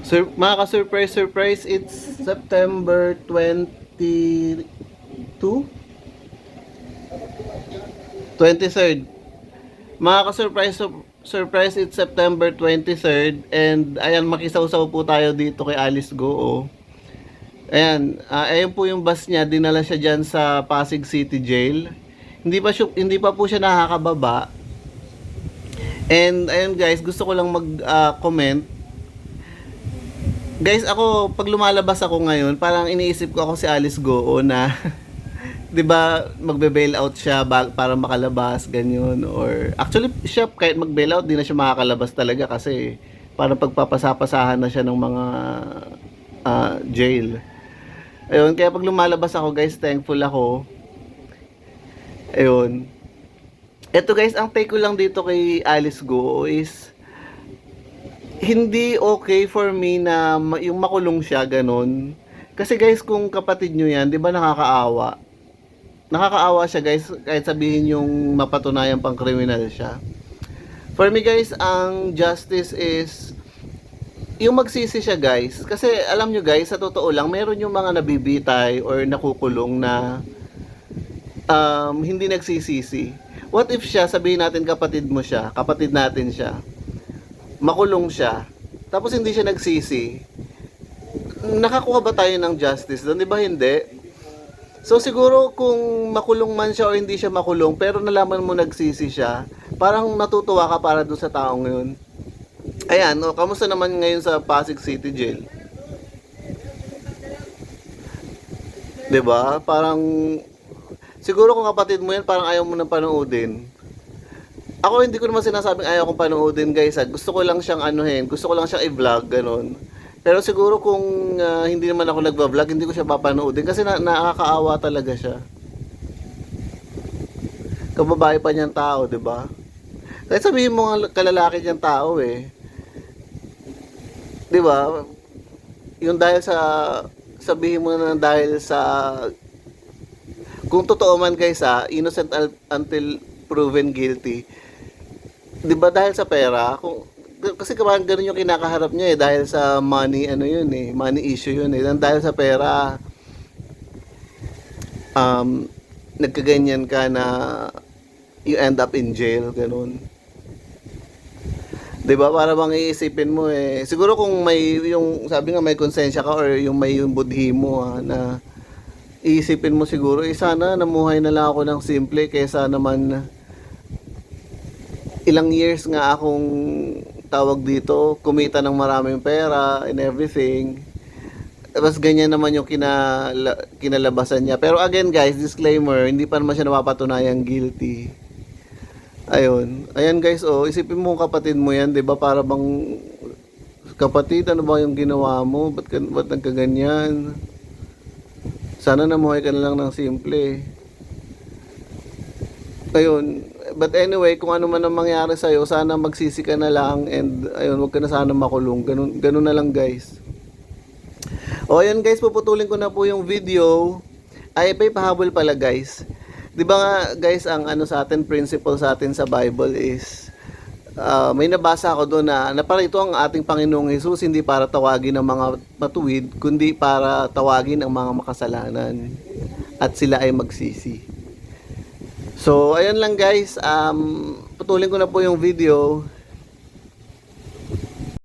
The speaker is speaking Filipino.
Mga ka-surprise, it's September 22? 23rd. Mga ka-surprise, it's September 23rd. And ayan, makisaw-saw po tayo dito kay Alice Go. Ayan, ayan po yung bus niya, dinala siya dyan sa Pasig City Jail. Hindi pa po siya nakakababa. And ayun guys, gusto ko lang mag-comment. Guys, ako pag lumalabas ako ngayon, parang iniisip ko ako si Alice Go na 'di ba magbe-bail out siya para makalabas ganyan, or actually siya kahit mag-bail out di na siya makakalabas talaga kasi parang pagpapasapasahan na siya ng mga jail. Ayun, kaya pag lumalabas ako guys, thankful ako. Ayun. Eto guys, ang take ko lang dito kay Alice Go is hindi okay for me na yung makulong siya ganun. Kasi guys, kung kapatid nyo yan, di ba nakakaawa? Nakakaawa siya guys, kahit sabihin yung mapatunayan pang kriminal siya. For me guys, ang justice is yung magsisi siya guys. Kasi alam nyo guys, sa totoo lang, meron yung mga nabibitay or nakukulong na hindi nagsisisi. What if siya, sabihin natin kapatid mo siya, kapatid natin siya, makulong siya, tapos hindi siya nagsisi, nakakuha ba tayo ng justice doon? Di ba hindi? So siguro kung makulong man siya o hindi siya makulong, pero nalaman mo nagsisi siya, parang natutuwa ka para doon sa taong yun. Ayan, kamusta naman ngayon sa Pasig City Jail? 'Di ba? Parang siguro kung kapatid mo yan, parang ayaw mo nang panoodin. Ako hindi ko naman sinasabing ayaw kong panoodin guys. Gusto ko lang siyang anuhin, gusto ko lang siyang i-vlog, ganun. Pero siguro kung hindi naman ako nagva-vlog, hindi ko siya papanoodin kasi nakakaawa talaga siya. Kababae pa niyang tao, 'di ba? Kahit sabihin mo nga kalalaki niyang tao eh. 'Di ba? Yung dahil sa sabihin mo na dahil sa kung totoo man guys innocent until proven guilty. 'Di ba dahil sa pera? Kasi parang ganun yung kinakaharap niya eh, dahil sa money ano yun eh, money issue yun eh. Dahil sa pera nagkaganyan ka na you end up in jail, ganun. 'Di ba? Para bang iisipin mo eh. Siguro kung may yung sabi nga may konsensya ka or yung may yung budhi mo na iisipin mo siguro, sana namuhay na lang ako ng simple kaysa naman ilang years nga akong tawag dito, kumita ng maraming pera and everything. Tapos ganyan naman yung kinalabasan niya. Pero again guys, disclaimer, hindi pa naman siya napapatunayang guilty. Ayun. Ayan guys, isipin mo kapatid mo yan, 'di ba? Para bang kapatid, ano ba yung ginawa mo? Ba't nagkaganyan? Sana namuhay ka na lang ng simple. Ayun. But anyway, kung ano man ang mangyari sa'yo, sana magsisi ka na lang and ayun, wag ka na sana makulong. Ganun na lang guys. Ayun guys, puputulin ko na po yung video. Ay, pahabol pala guys. 'Di ba nga guys, ang ano sa atin, principle sa atin sa Bible is may nabasa ako doon na parang ito ang ating Panginoong Hesus hindi para tawagin ang mga matuwid, kundi para tawagin ang mga makasalanan at sila ay magsisi. So, ayun lang guys. Putulin ko na po yung video.